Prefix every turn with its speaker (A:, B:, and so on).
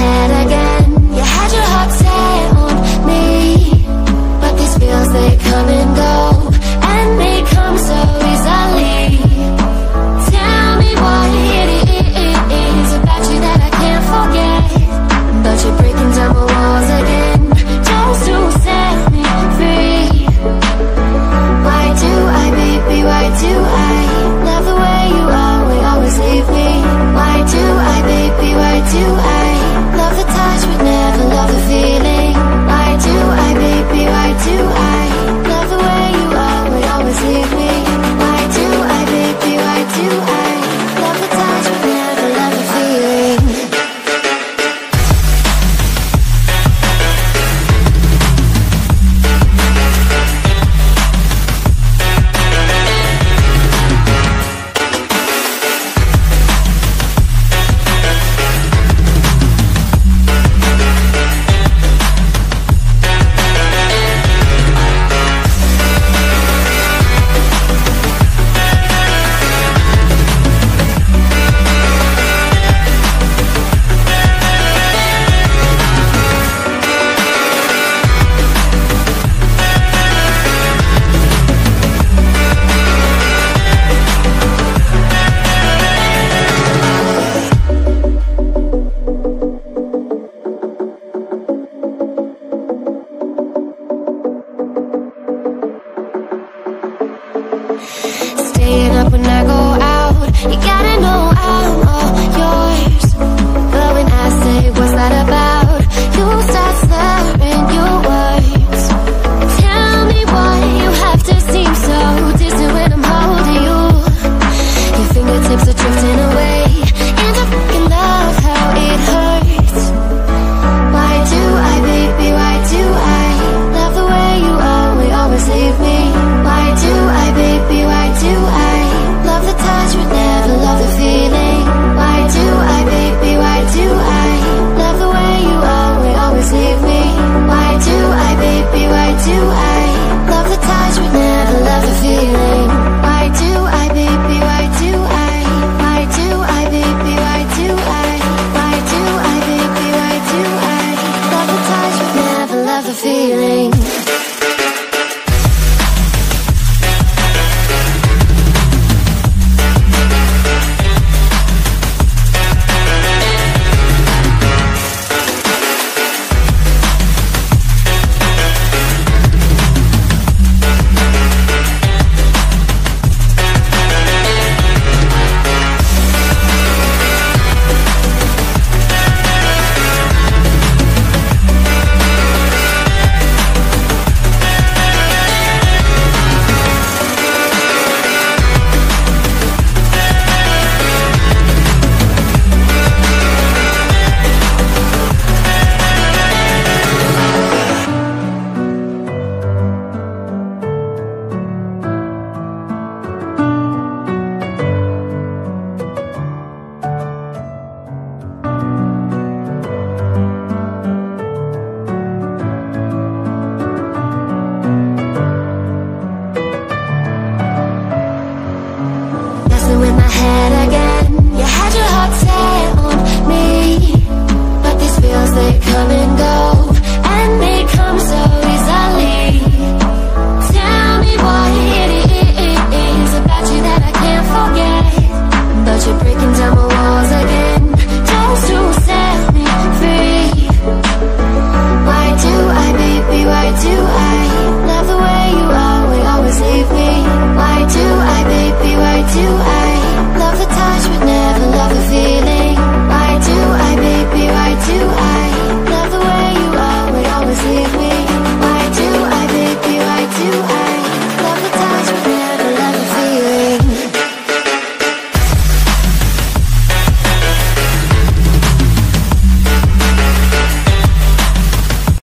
A: head again. You had your heart set on me, but these feels, they come and go, and they come so easily. Tell me what it is about you that I can't forget, but you're breaking down my walls again, just to set me free. Why do I, baby, why do I love the way you always leave me? Why do I, baby, why do I love the touch but never love the feeling? Why do I, baby, why do I love the way you always leave me? Why do I, baby, why do I love the touch but never love the feeling? Staying up when I go out, you gotta know I'm all yours. But when I say what's that about, you start slurring your words. Tell me why you have to seem so distant when I'm holding you. Your fingertips are drifting away, and I fucking love how it hurts. Why do I, baby, why do I love the way you always leave me? Why do I, baby, why do I love the touch but never love the feeling? Why do I, baby, why do I love the way you always leave me? Why do I, baby, why do I love the touch but never love the feeling? Why do I, baby, why do I? Why do I, baby, why do I? Why do I, baby, why do I love the touch but never love the feeling? With my head again, you had your heart set on me, but these feels, they come and go, and they come so easily. Tell me what it is about you that I can't forget, but you're breaking down my walls again, just to set me free. Why do I, baby, why do I love the way you always leave me? Why do I, baby, why do I love the touch but never love the feeling?